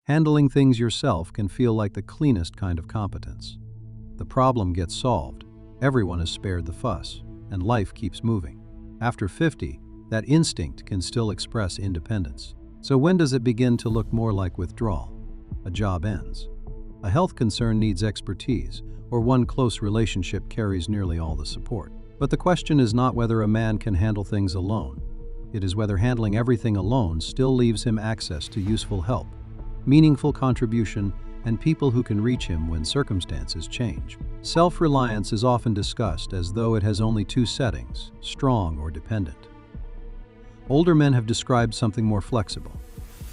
Handling things yourself can feel like the cleanest kind of competence. The problem gets solved, everyone is spared the fuss, and life keeps moving. After 50, that instinct can still express independence. So when does it begin to look more like withdrawal? A job ends. A health concern needs expertise, or one close relationship carries nearly all the support. But the question is not whether a man can handle things alone. It is whether handling everything alone still leaves him access to useful help, meaningful contribution, and people who can reach him when circumstances change. Self-reliance is often discussed as though it has only two settings, strong or dependent. Older men have described something more flexible.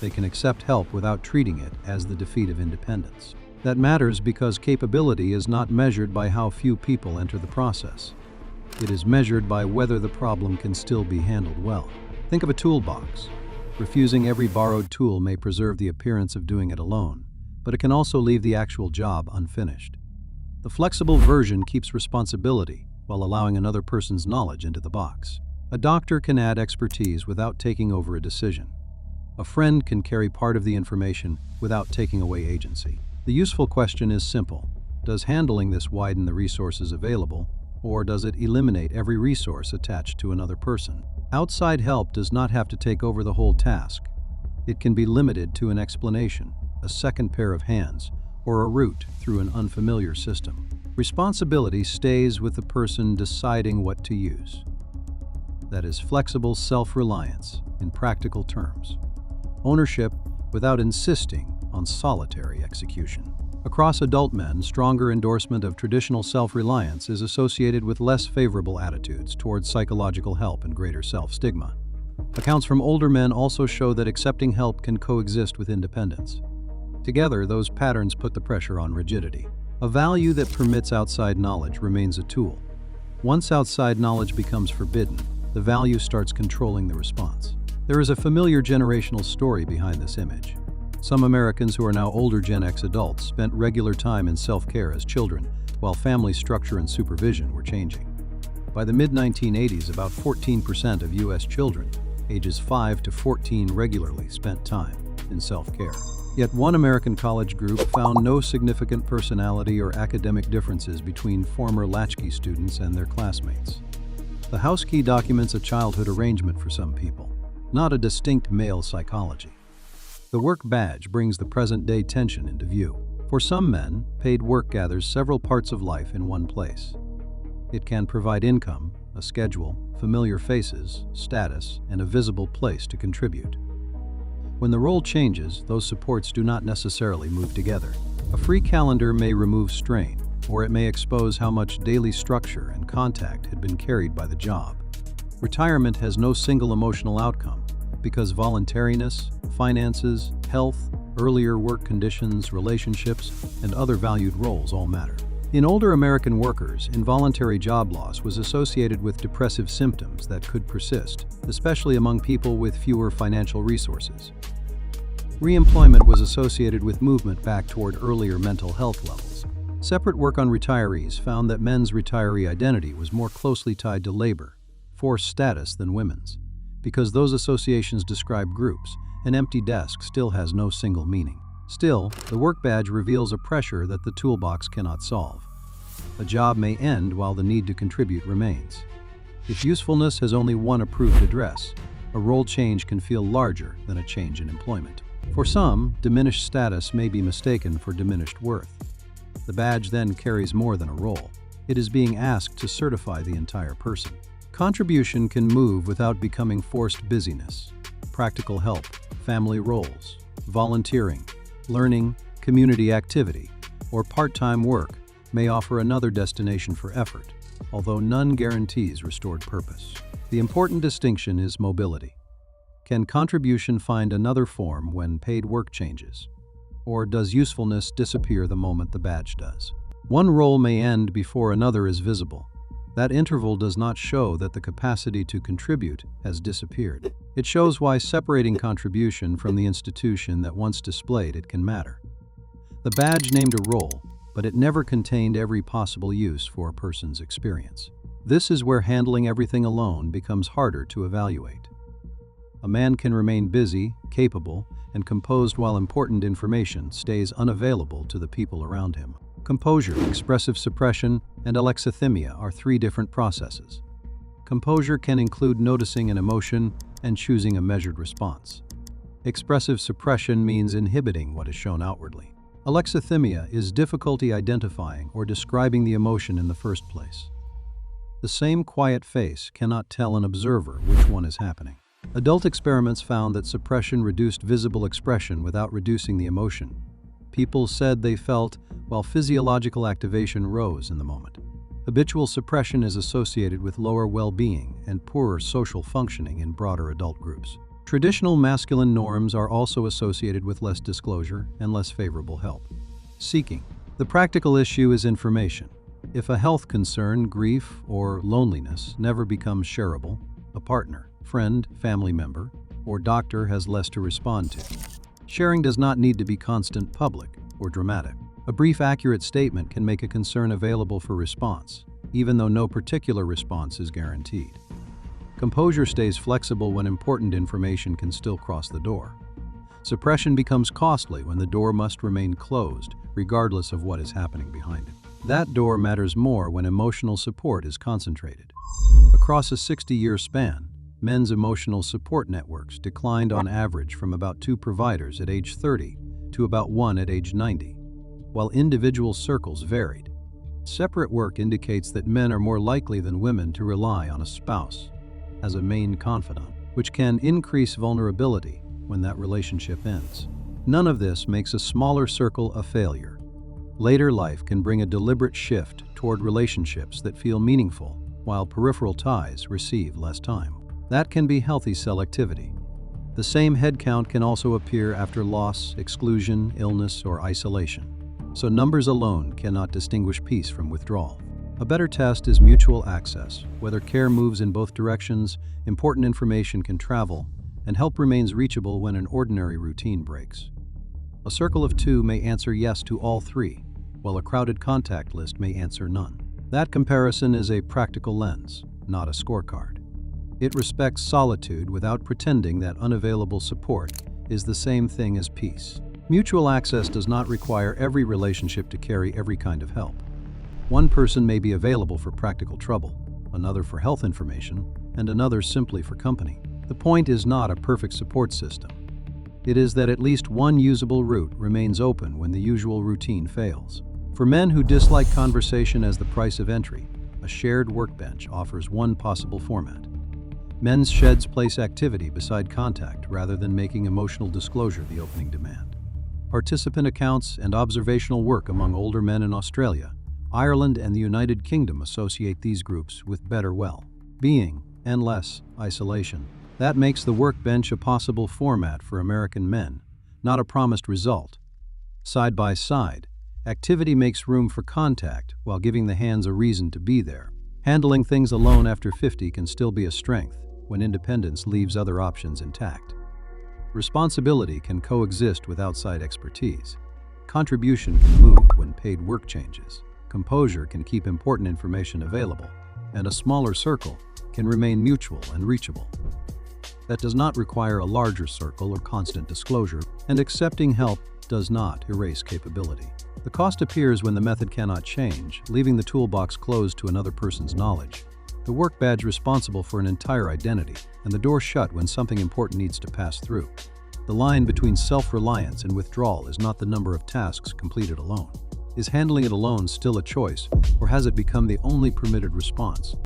They can accept help without treating it as the defeat of independence. That matters because capability is not measured by how few people enter the process. It is measured by whether the problem can still be handled well. Think of a toolbox. Refusing every borrowed tool may preserve the appearance of doing it alone, but it can also leave the actual job unfinished. The flexible version keeps responsibility while allowing another person's knowledge into the box. A doctor can add expertise without taking over a decision. A friend can carry part of the information without taking away agency. The useful question is simple. Does handling this widen the resources available, or does it eliminate every resource attached to another person? Outside help does not have to take over the whole task. It can be limited to an explanation, a second pair of hands, or a route through an unfamiliar system. Responsibility stays with the person deciding what to use. That is flexible self-reliance in practical terms. Ownership without insisting on solitary execution. Across adult men, stronger endorsement of traditional self-reliance is associated with less favorable attitudes towards psychological help and greater self-stigma. Accounts from older men also show that accepting help can coexist with independence. Together, those patterns put the pressure on rigidity. A value that permits outside knowledge remains a tool. Once outside knowledge becomes forbidden, the value starts controlling the response. There is a familiar generational story behind this image. Some Americans who are now older Gen X adults spent regular time in self-care as children, while family structure and supervision were changing. By the mid-1980s, about 14% of U.S. children, ages 5 to 14, regularly spent time in self-care. Yet one American college group found no significant personality or academic differences between former latchkey students and their classmates. The house key documents a childhood arrangement for some people, not a distinct male psychology. The work badge brings the present-day tension into view. For some men, paid work gathers several parts of life in one place. It can provide income, a schedule, familiar faces, status, and a visible place to contribute. When the role changes, those supports do not necessarily move together. A free calendar may remove strain, or it may expose how much daily structure and contact had been carried by the job. Retirement has no single emotional outcome, because voluntariness, finances, health, earlier work conditions, relationships, and other valued roles all matter. In older American workers, involuntary job loss was associated with depressive symptoms that could persist, especially among people with fewer financial resources. Reemployment was associated with movement back toward earlier mental health levels. Separate work on retirees found that men's retiree identity was more closely tied to labor, force status than women's. Because those associations describe groups, an empty desk still has no single meaning. Still, the work badge reveals a pressure that the toolbox cannot solve. A job may end while the need to contribute remains. If usefulness has only one approved address, a role change can feel larger than a change in employment. For some, diminished status may be mistaken for diminished worth. The badge then carries more than a role. It is being asked to certify the entire person. Contribution can move without becoming forced busyness. Practical help, family roles, volunteering, learning, community activity, or part-time work may offer another destination for effort, although none guarantees restored purpose. The important distinction is mobility. Can contribution find another form when paid work changes? Or does usefulness disappear the moment the badge does? One role may end before another is visible. That interval does not show that the capacity to contribute has disappeared. It shows why separating contribution from the institution that once displayed it can matter. The badge named a role, but it never contained every possible use for a person's experience. This is where handling everything alone becomes harder to evaluate. A man can remain busy, capable, and composed while important information stays unavailable to the people around him. Composure, expressive suppression, and alexithymia are three different processes. Composure can include noticing an emotion and choosing a measured response. Expressive suppression means inhibiting what is shown outwardly. Alexithymia is difficulty identifying or describing the emotion in the first place. The same quiet face cannot tell an observer which one is happening. Adult experiments found that suppression reduced visible expression without reducing the emotion. People said they felt, while physiological activation rose in the moment. Habitual suppression is associated with lower well-being and poorer social functioning in broader adult groups. Traditional masculine norms are also associated with less disclosure and less favorable help. Seeking. The practical issue is information. If a health concern, grief, or loneliness never becomes shareable, a partner, friend, family member, or doctor has less to respond to. Sharing does not need to be constant, public, or dramatic. A brief, accurate statement can make a concern available for response, even though no particular response is guaranteed. Composure stays flexible when important information can still cross the door. Suppression becomes costly when the door must remain closed, regardless of what is happening behind it. That door matters more when emotional support is concentrated. Across a 60-year span, men's emotional support networks declined on average from about 2 providers at age 30 to about 1 at age 90, while individual circles varied. Separate work indicates that men are more likely than women to rely on a spouse as a main confidant, which can increase vulnerability when that relationship ends. None of this makes a smaller circle a failure. Later life can bring a deliberate shift toward relationships that feel meaningful, while peripheral ties receive less time. That can be healthy selectivity. The same head count can also appear after loss, exclusion, illness, or isolation. So numbers alone cannot distinguish peace from withdrawal. A better test is mutual access. Whether care moves in both directions, important information can travel, and help remains reachable when an ordinary routine breaks. A circle of 2 may answer yes to all 3, while a crowded contact list may answer none. That comparison is a practical lens, not a scorecard. It respects solitude without pretending that unavailable support is the same thing as peace. Mutual access does not require every relationship to carry every kind of help. One person may be available for practical trouble, another for health information, and another simply for company. The point is not a perfect support system. It is that at least one usable route remains open when the usual routine fails. For men who dislike conversation as the price of entry, a shared workbench offers one possible format. Men's sheds place activity beside contact rather than making emotional disclosure the opening demand. Participant accounts and observational work among older men in Australia, Ireland, and the United Kingdom associate these groups with better well-being and less isolation. That makes the workbench a possible format for American men, not a promised result. Side by side, activity makes room for contact while giving the hands a reason to be there. Handling things alone after 50 can still be a strength when independence leaves other options intact. Responsibility can coexist with outside expertise. Contribution can move when paid work changes. Composure can keep important information available, and a smaller circle can remain mutual and reachable. That does not require a larger circle or constant disclosure, and accepting help does not erase capability. The cost appears when the method cannot change, leaving the toolbox closed to another person's knowledge. The work badge responsible for an entire identity, and the door shut when something important needs to pass through. The line between self-reliance and withdrawal is not the number of tasks completed alone. Is handling it alone still a choice, or has it become the only permitted response?